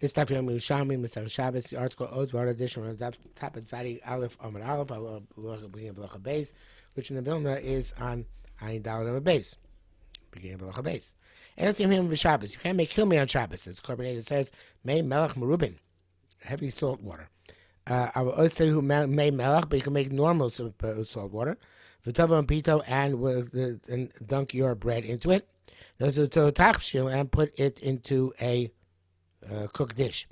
This type of Yerushalmi Shabbos, the article Oz Bar edition on the top of Tzadi Aleph Amar Aleph, beginning of Belacha Beis, which in the Vilna is on Ayin Daled on the base, beginning of Belacha Beis. And let's see him with Shabbos. You can't make Hilmi on Shabbos. As Korban says, May Melech Merubin, heavy salt water. I will also say who may Melech, but you can make normal salt water. V'tova and pito, and dunk your bread into it. Those are the tachshil, and put it into a cooked dish.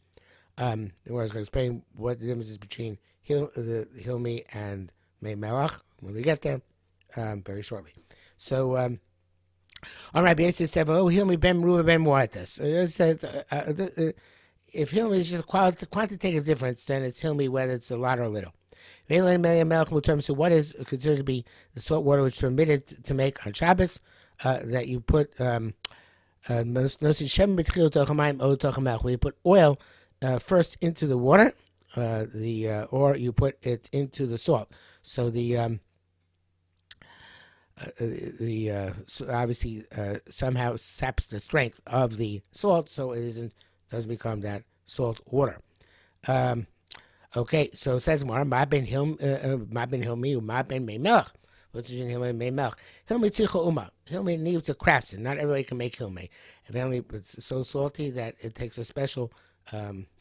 Where I was going to explain what the difference is between the Hilmi and May Melech when we get there very shortly. So, all right, B'yaseh said, "Oh, Hilmi ben Meruba ben Muatas." If Hilmi is just a quantitative difference, then it's Hilmi whether it's a lot or a little. So what is considered to be the salt water which is permitted to make on Shabbos? That you put where you put oil first into the water, or you put it into the salt. So so obviously somehow saps the strength of the salt, so it doesn't become that salt water. Okay, so it says more. Ma ben Hilmi, ma ben Mei Melech. What's the Hilmi Mei Melech? Hilmi tzricha uma. Hilmi needs a craftsman. Not everybody can make Hilmi. Apparently, it's so salty that it takes a special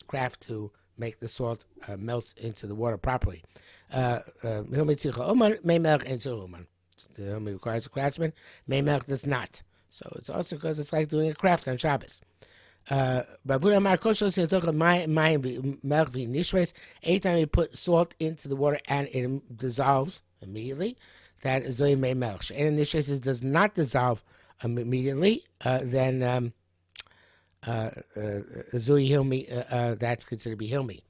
craft to make the salt melt into the water properly. Hilmi tzricha uma, Mei Melech ein tzricha uma. The Hilmi requires a craftsman. Mei Melech does not. So it's also because it's like doing a craft on Shabbos. Anytime you put salt into the water and it dissolves immediately, that is Zoy Mei Melech. And in this case, it does not dissolve immediately, then Zoy Hilmi, that's considered to be Hilmi.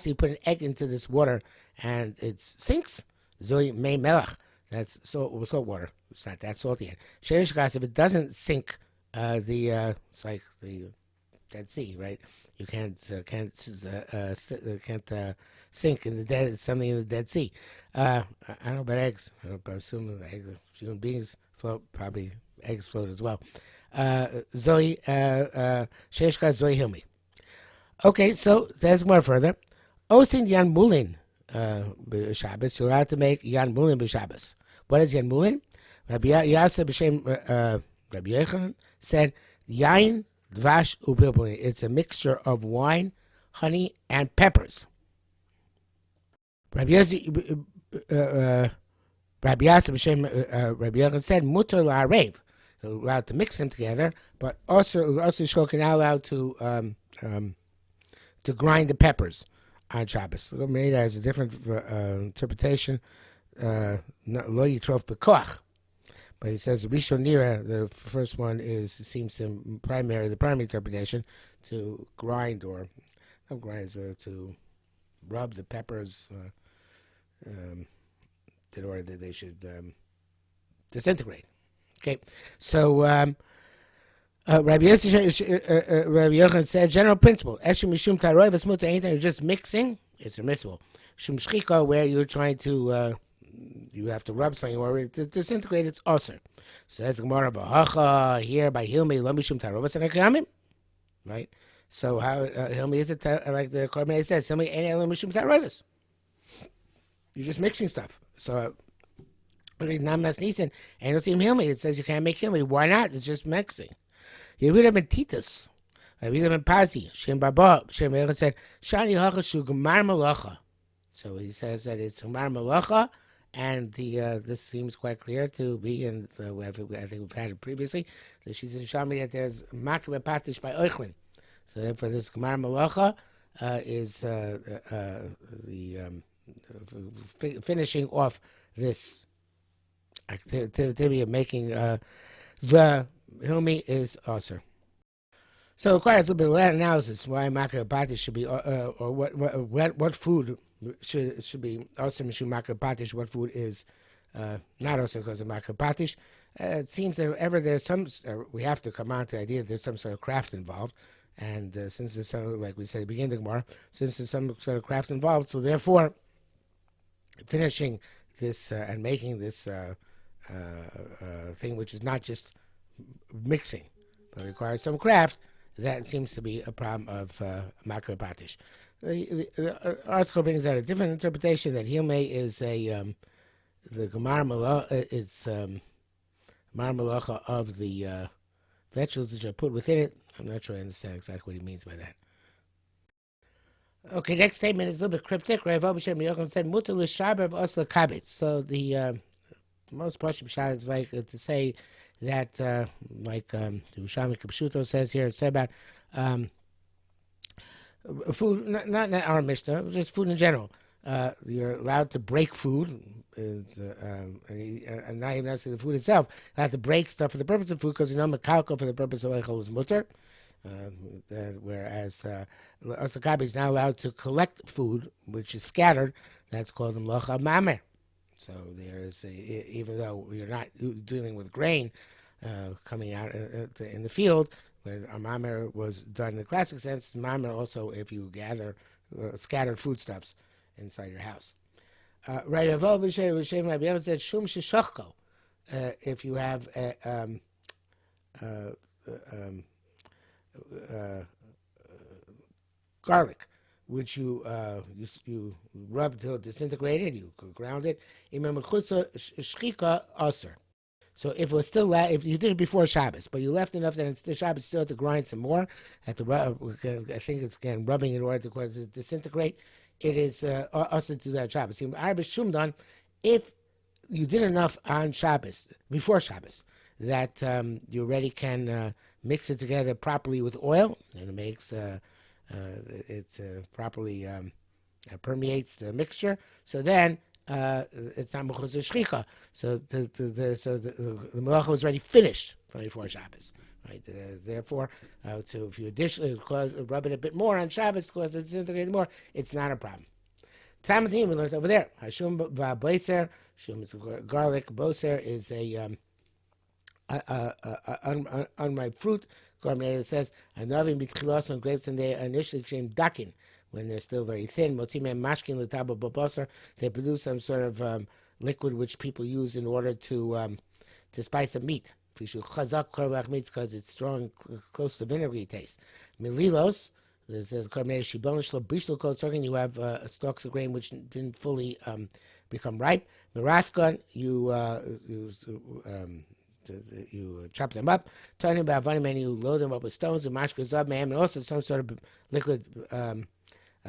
You put an egg into this water and it sinks, Zoy Mei Melech. That's salt water. It's not that salty yet. Sherish gas, if it doesn't sink, it's like the Dead Sea, right? You can't sink in the dead. Something in the Dead Sea. I don't know about eggs. I assume human beings float. Probably eggs float as well. Zoe, Sherish gas Zoe Hilmi. Okay, so there's more further. Osin Yan Mulin b'Shabbos. You're allowed to make Yan Mulin b'Shabbos. What is Yan Mulin? Rabbi Yasser b'Shem Rabbi Yochanan said, Yain, Dvash, Upilpulin. It's a mixture of wine, honey, and peppers. Rabbi Yasser b'Shem Rabbi Yochanan said, Mutar la'arev. You're allowed to mix them together, but also you're not allowed to grind the peppers on Shabbos. The Gemara has a different interpretation. Lo yitrof b'koach. But he says Rishon Nira, the first one seems the primary interpretation, to grind or to rub the peppers in order that they should disintegrate. Okay, so Rabbi Yochanan said general principle: Eshim mishum taroy v'smuta. Anything you're just mixing, it's permissible. Shum shchika, where you're trying to you have to rub something or to disintegrate, it's usher. Says Gemara b'hacha here by Hilmi lo mishum tarovas and right? So how Hilmi is it like the Korban says? Hilmi ain't lo mishum tarovas. You're just mixing stuff. So Namas Nisan and it's Hilmi. It says you can't make Hilmi. Why not? It's just mixing. You would have been Titus. I would have been Pazi. Shem Baba. Shem Yochanan said Shani hacha shu gemar malacha. So he says that it's gemar malacha. And this seems quite clear to be, and I think we've had it previously. The Shita showed me that there's makre patish by oichlin. So therefore, this gemar malacha is the finishing off this activity of making the hilmi is aser. So it requires a little bit of analysis why makre patish should be, or what food should be also mishum makre patish. What food is not also because of makre patish? It seems that whenever there's some, we have to come on to the idea that there's some sort of craft involved, and since there's some, like we said at the beginning of the Gemara, since there's some sort of craft involved, so therefore finishing this and making this thing, which is not just mixing, but requires some craft, that seems to be a problem of makar patish. The article brings out a different interpretation that hilme is the gemar malacha is gemar malacha of the vegetables which are put within it. I'm not sure I understand exactly what he means by that. Okay, next statement is a little bit cryptic. Rav Abishem Yochanan said, "Mutar l'shaber v'os l'kabetz." So the most Pashim Shah is like to say that, Yerushalmi Shabbos says here, it's about food, not our Mishnah, just food in general. You're allowed to break food, and not even necessarily the food itself. You have to break stuff for the purpose of food, because mekalko for the purpose of eichel is mutter. Whereas Osakabi is not allowed to collect food which is scattered. That's called the melacha mamer. So there is even though you're not dealing with grain coming out in the field, where our mamer was done in the classic sense, mamer also if you gather scattered foodstuffs inside your house. Rabbi Avo said shum sheshachko. If you have garlic, which you rub till it disintegrated, you ground it. So if it was still if you did it before Shabbos, but you left enough that it's Shabbos still have to grind some more, have to I think it's again rubbing in order to disintegrate. It is also to that Shabbos. If you did enough on Shabbos before Shabbos that you already can mix it together properly with oil, and it makes it properly permeates the mixture. So then it's not mechuzah shchika. So the melacha was already finished before Shabbos. Right. Therefore, so if you additionally rub it a bit more on Shabbos because it's integrated more, it's not a problem. Tamatim we learned over there. Hashum va'boser. Shum is garlic. Boser is a unripe fruit. It says, "Anavim bitchilos on grapes, and they initially became dakin when they're still very thin. Motzimem mashkin l'tabo babasar. They produce some sort of liquid which people use in order to spice up meat. Chazak korlach meats because it's strong, close to vinegary taste. Mililos. This says you have stalks of grain which didn't fully become ripe. Miraskon, you chop them up, turn them about and you load them up with stones and mashkazab and also some sort of liquid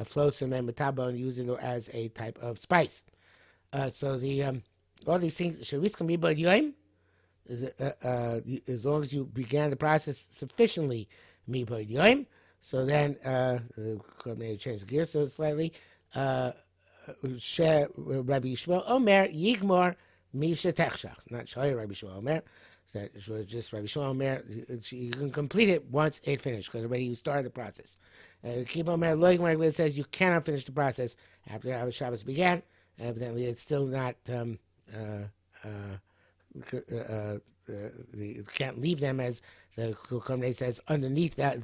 flows from metabo and use it as a type of spice. So the all these things sharis can be but yoim as long as you began the process sufficiently mi but yoim. So then may change the gear so slightly. Rabbi Yishmael Omer Yigmor Misha Techshach, not Shoy Rabbi Yishmael Omer. That was just Rabbi Yishmael Omer. You can complete it once it finished because already you started the process. Keep Omer Lo Yigmor, it says you cannot finish the process after Shabbos began. Evidently, it's still not. You can't leave them as the Kukumne says underneath that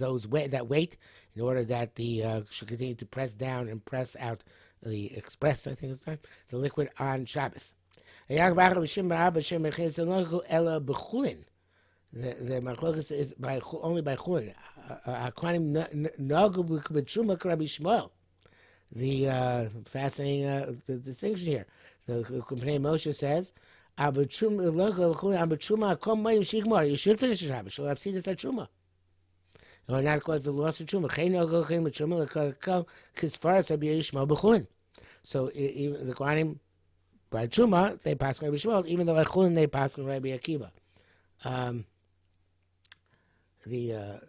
weight in order that the should continue to press down and press out the express, I think it's time, the liquid on Shabbos. The machlokas is only by chulin. The fascinating the distinction here. The Kukumne Moshe says. You should finish the Shabbos. You'll have seen this at Truma. Or not cause the loss of Truma. So even the Kohanim by Truma they pass Rabbi Shmuel, even though at Chulin they pass Rabbi Akiva. The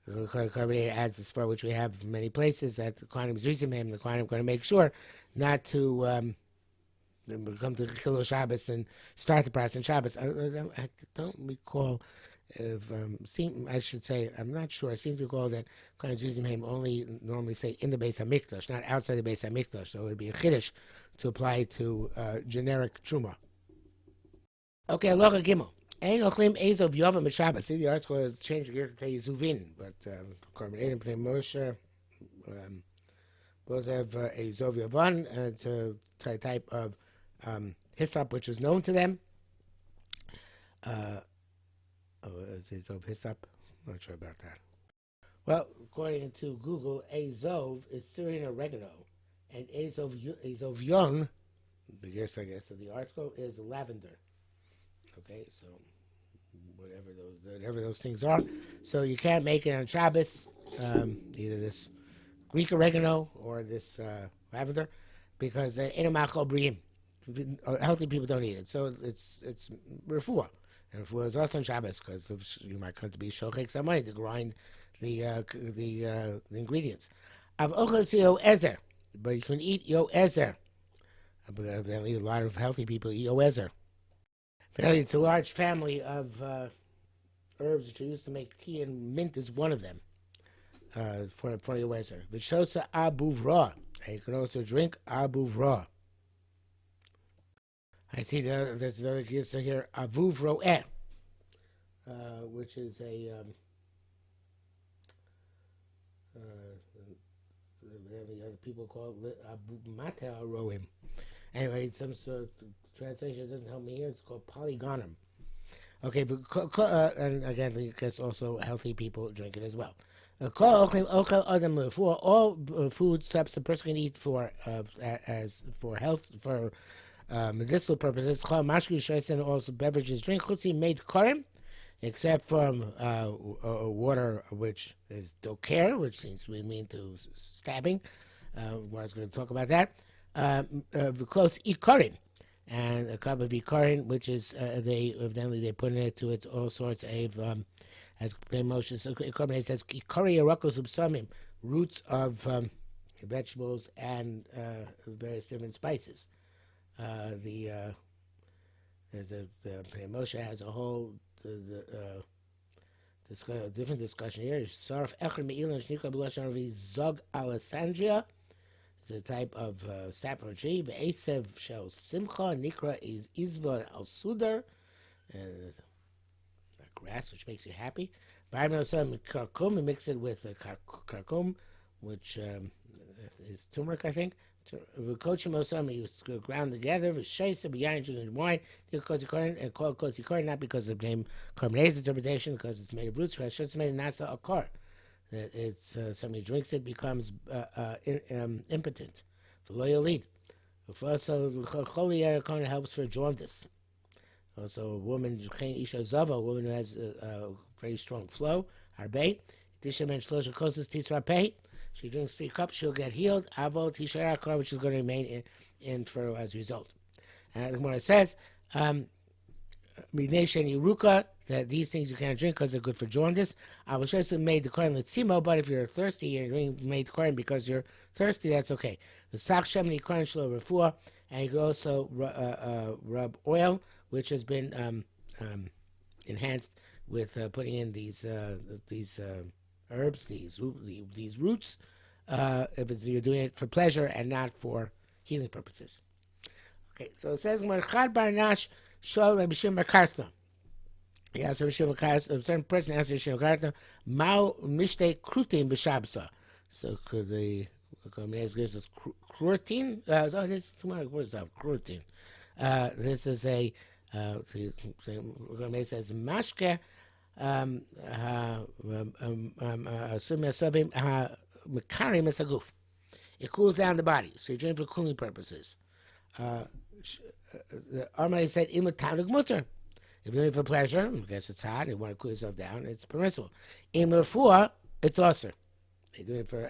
Kohanim adds this for which we have in many places that the Kohanim is reason him. The Kohanim going to make sure not to. Come to Chilul Shabbos and start the process on Shabbos. I don't recall if I should say I'm not sure. I seem to recall that Kohanim Zuzim only normally say in the Beis Hamikdash, not outside the Beis Hamikdash. So it would be a chiddush to apply to generic truma. Okay, Aloha Gimel. Ein ochlim ezov yovam b'Shabbos. See, the article has changed gears to tell you zuvin, but Korban Eden Pnei Moshe both have ezov yovan, and it's a type of hyssop which is known to them. Azov hyssop. Not sure about that. Well, according to Google, Azov is Syrian oregano, and Azov young, the guess I guess of the article, is lavender. Okay, so whatever those things are. So you can't make it on Shabbos, either this Greek oregano or this lavender, because enamachol briim, healthy people don't eat it. So it's refuah, and refuah is also on Shabbos because you might come to be shochek somebody to grind the ingredients. Av ochel yo ezer, but you can eat yo ezer. Evidently, a lot of healthy people eat yo ezer. Apparently, it's a large family of herbs that are used to make tea, and mint is one of them. For your weather. Vishosa abuvra. And you can also drink abuvra. I see there's another gisa here, avuvroeh, which is a the other people call it abumata roim. Anyway, some sort of translation doesn't help me here. It's called polygonum. Okay, but and again, I guess also healthy people drink it as well. All food types a person can eat for as for health for medicinal purposes. And also beverages drink made karim, except from water, which is doker, which seems to mean to stabbing. I was going to talk about that. Because ikarim. And a cup of ikarin, which is evidently they put into it all sorts of as Moshe says, ikari yarakos ubsamim, roots of vegetables and various different spices. The Moshe has a whole different discussion here. Sarf echad me'ilan shnika b'lashon avi zog alessandria. It's a type of sapphire tree. Ve'esev shel simcha nikra is izva al sudar, grass, which makes you happy. Karkum, and mix it with karkum, which is turmeric, I think. V'kochim osam, you ground together. V'sheisa b'yayin, drinking wine. And called kosi korin, not because of the name Karmene's interpretation, because it's made of roots. It's made of nasa akar. That it's somebody drinks it becomes impotent. Loyal lead. Also, choli korin helps for jaundice. Also, a woman, isha zava, a woman who has a very strong flow. Harbe, tisha men shlosha kosas tisra pei. She drinks 3 cups, she'll get healed. Avo tisha akar, which is going to remain infertile as a result. And the Gemara says, Midneshen Yeruka, that these things you can't drink because they're good for jaundice. I was just made the kohen letzimo, but if you're thirsty and you're made the kohen because you're thirsty, that's okay. The sach shemini kohen shlo refuah, and you can also rub oil, which has been enhanced with putting in these herbs, these roots. If you're doing it for pleasure and not for healing purposes. Okay, so it says Chad Barnash Shol Rabbi Shimon bar Karta. He asked Rabbi Shimon bar Karta, a certain person asked Rabbi Shimon bar Karta, Mao Mishte Krutin b'Shabsa. So could the Komenes gives us Krutin? So this what is that? Krutin. This is a Komenes says Mashke Mekarim Esaguf. It cools down the body, so you drink for cooling purposes. The Armai said, "Imatanuk mutter." If you're doing it for pleasure, I guess it's hot, and you want to cool yourself down, it's permissible. In refuah, it's also. They do it for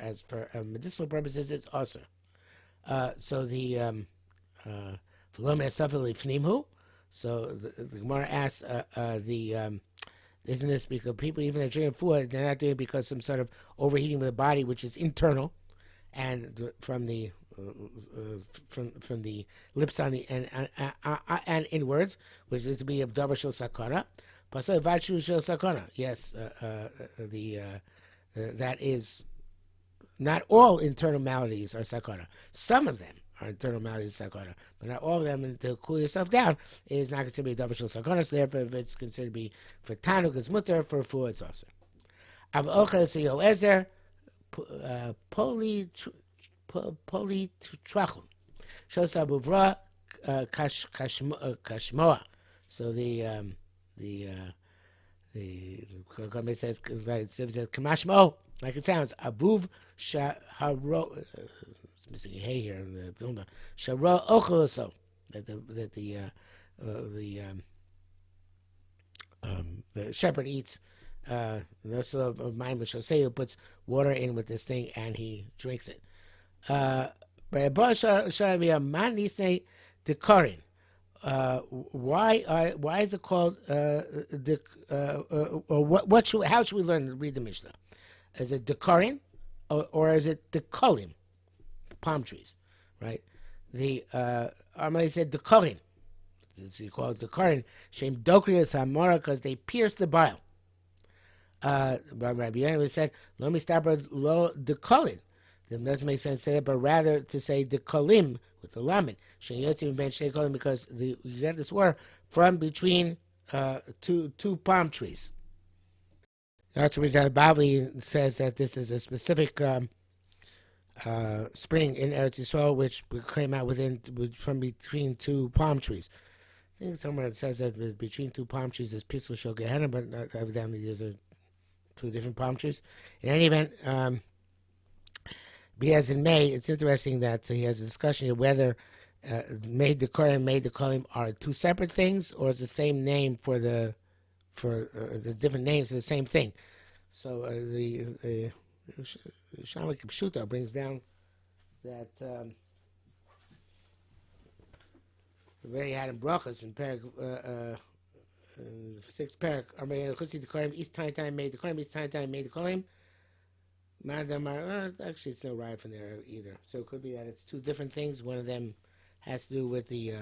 medicinal purposes. It's also. So the so the Gemara asks isn't this because people, even if they're drinking food, they're not doing it because some sort of overheating of the body, which is internal, and from the lips on the and inwards, which is to be of davar shel sakana. Pasal vachu shel sakana. Yes, that is not all internal maladies are sakana. Some of them are internal maladies sakana, but not all of them. And to cool yourself down is not considered to be davar shel sakana. So therefore, if it's considered to be for tanuk, it's mutter. For food, it's also. Av ochel seyo ezer polytrachum. Shosa buvra kashmoa. So the The Kame says, it says Kamashmo, like it sounds. Avuv Shaharo. It's missing a hay here in the Vilna. Shaharo Ochelaso. That the shepherd eats. Also of mine, who puts water in with this thing and he drinks it. Why is it called how should we read the Mishnah? Is it Dekarin or is it Dekalim? Palm trees, right? The Amalei said Dekarin. It's called Dekarin. Shem Dokrias Hamora because they pierce the bile. Rabbi Yochanan said, "Lo mistabra lo Dekarin." It doesn't make sense to say that, but rather to say the kalim with the lamed. Because you get this word from between two palm trees. That's the reason Bavli says that this is a specific spring in Eretz Yisrael, which came out from between two palm trees. I think somewhere it says that between two palm trees is Pisl Shel Gehenna, but evidently these are two different palm trees. In any event, because in May, it's interesting that he has a discussion of whether made the Korah and made the Kolim are two separate things, or is the same name there's different names for the same thing. So the Yerushalmi Pshuta brings down that the way he had in Brachas in Perak 6 Perak, Chusi the Korim East Time made the Korim East Time made the Kolim. Actually, it's no right from there either. So it could be that it's two different things. One of them has to do with the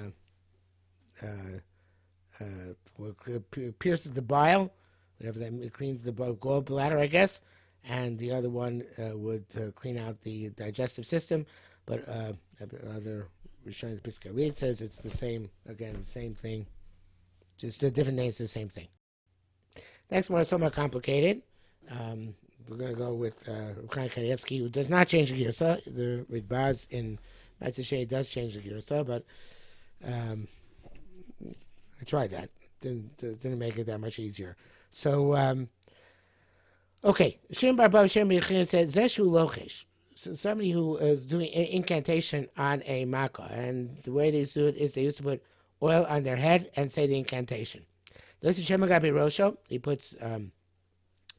pierces the bile, whatever that cleans the gallbladder, I guess, and the other one would clean out the digestive system. But other Rishonim Piskarit says it's the same thing, just a different name, it's the same thing. Next one is somewhat complicated. We're going to go with Ruchai Kanievsky, who does not change the Girsa. The Ridbaz in Matzah does change the Girsa, but I tried that. Didn't make it that much easier. So, okay. Shem Bar Bava Shem Yechin said, Zeshu Lochesh. So somebody who is doing incantation on a makkah, and the way they do it is they used to put oil on their head and say the incantation. He puts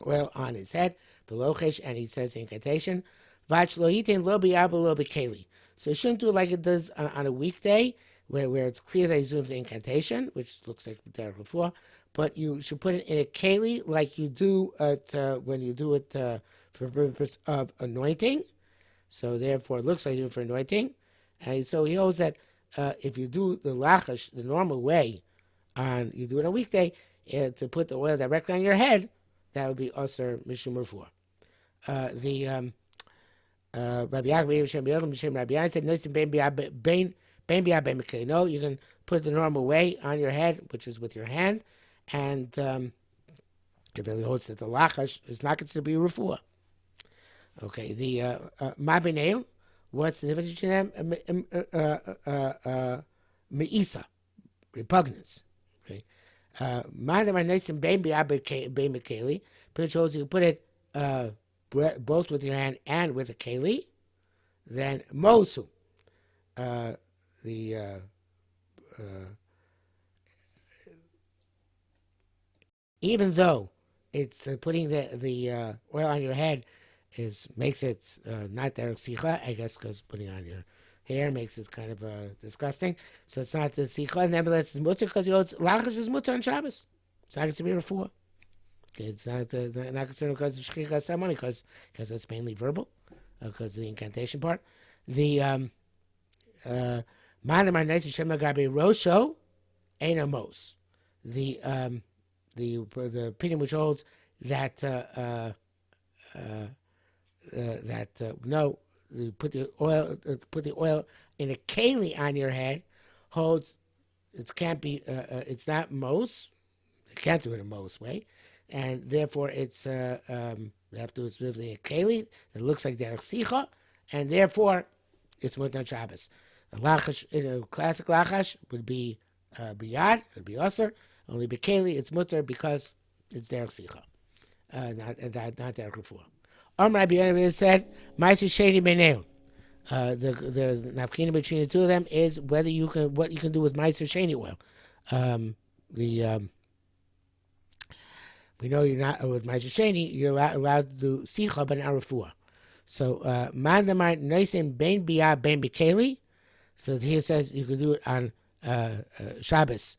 oil on his head, and he says the incantation. So he shouldn't do it like it does on a weekday, where it's clear that he's doing the incantation, which looks like there before. But you should put it in a keli like you do when you do it for the purpose of anointing. So therefore, it looks like you do it for anointing. And so he holds that if you do the lachash the normal way, you do it on a weekday, to put the oil directly on your head, that would be Aser Mishum Refuah. The Rabbi Yaakov said, no, you can put it the normal way on your head, which is with your hand, and it really holds that the lachash is not considered to be refuah. Okay, the Mabineu, what's the difference between them? Me'isa, repugnance. Okay. Which holds you put it both with your hand and with a keli, then mosu, even though it's putting the oil on your head makes it not derech sicha, I guess, because putting on your hair makes it kind of disgusting. So it's not the sicha. Nevertheless, it's mutter because lachash is mutter on Shabbos. It's not considered refuah. It's not considered because of shchichas ceremony, because it's mainly verbal, because of the incantation part. The manamar neisi shemagabe rosho enamos. The opinion which holds that no, you put the oil in a keli on your head holds it can't be it's not mos. You can't do it in mos way. And therefore, it's you have to do it with a keli that looks like derech sicha, and therefore it's mutar Shabbos. The lachash, classic lachash would be biyad, would be aser. Only bekeli, it's mutar because it's derech sicha, not derech refuah. Rabbi Yehuda said, "Ma'aser sheni b'neion." The nafkina between the two of them is what you can do with ma'aser sheni oil. We know you're not with ma'aser sheni. You're allowed to do sicha but not refuah. So man damar noisim bein biyah bein b'keli. So here says you can do it on Shabbos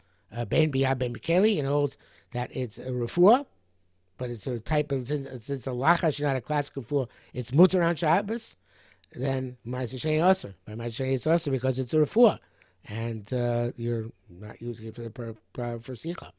bein biyah bein b'keli, and holds that it's a refuah, but it's a type of since it's a lachash, not a classic refuah. It's mutar on Shabbos. Then ma'aser sheni also. By ma'aser sheni it's also because it's a refuah, and you're not using it for the for sicha,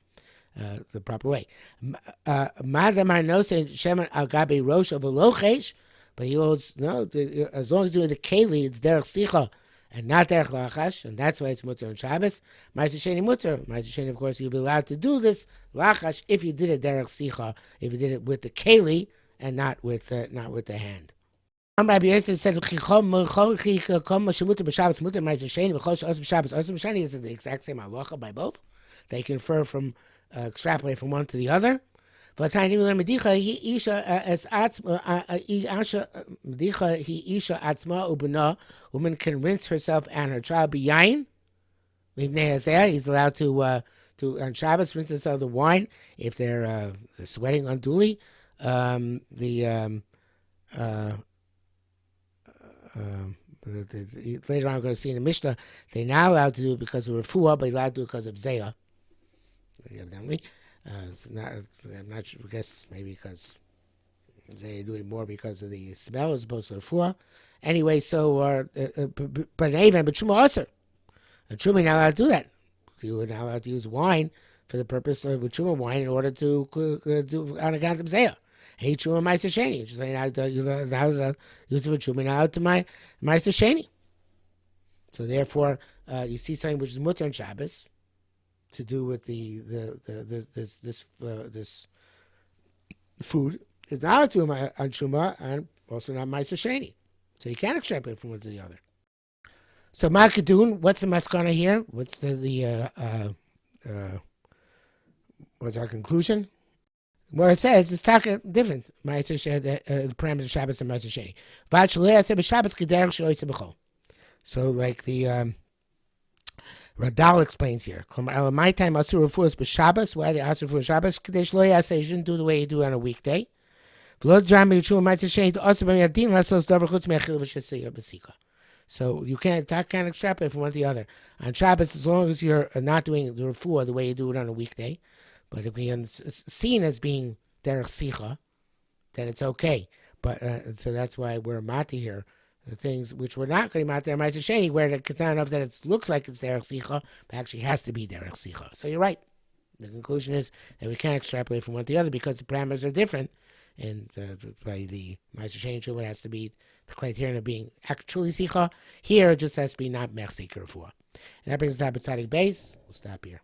the proper way. Madamar no saying shemen al gabi rosh of a lochesh, but he holds no. As long as you're in the keli, it's derech sicha and not derech lachash, and that's why it's mutar on Shabbos. Ma'aser sheni mutar. Ma'aser sheni, of course, you'll be allowed to do this lachash if you did it derech sicha, if you did it with the keli and not with the hand. Rabbi Yosef said, "B'Shabbos mutar ma'aser sheni, v'chol b'Shabbos b'sheni is the exact same halacha by both. They can infer from extrapolate from one to the other. Woman can rinse herself and her child b'yayin. He's allowed to on Shabbos rinse herself the wine if they're sweating unduly. Later on, I'm going to see in the Mishnah, they're not allowed to do it because of refuah, but allowed to do it because of zayah. Evidently, it's not. I'm not sure. I guess maybe because they're doing more because of the smell as opposed to refuah. Anyway, so but truma aser. A truma not allowed to do that. You are not allowed to use wine for the purpose of truma wine in order to do on account of zayah. Hey, truma ma'aser sheni. Just saying, I use it for truma now to my ma'aser sheni. So therefore, you see something which is mutar on Shabbos to do with this food is not to on truma and also not ma'aser sheni. So you can't extrapolate from one to the other. So Makadun, what's the maskana here? What's what's our conclusion? Where it says it's taka different. The parameters of Shabbos and ma'aser sheni. So like the Radal explains here. My time asur refuahs b'Shabbos. Why they asur for Shabbos? Kadesh lo yaseh. You shouldn't do the way you do on a weekday. So you can't extrapolate from one to the other. On Shabbos, as long as you're not doing the refuah the way you do it on a weekday, but if it's seen as being derech sicha, then it's okay. But so that's why we're mati here. The things which we're not going to mati are ma'aser sheni, where it's not enough that it looks like it's derech sicha, but actually has to be derech sicha. So you're right. The conclusion is that we can't extrapolate from one to the other because the parameters are different. And by the ma'aser sheni truma, it has to be the criterion of being actually sicha. Here, it just has to be not mechzik refuah. And that brings us to Tzadik Beis. We'll stop here.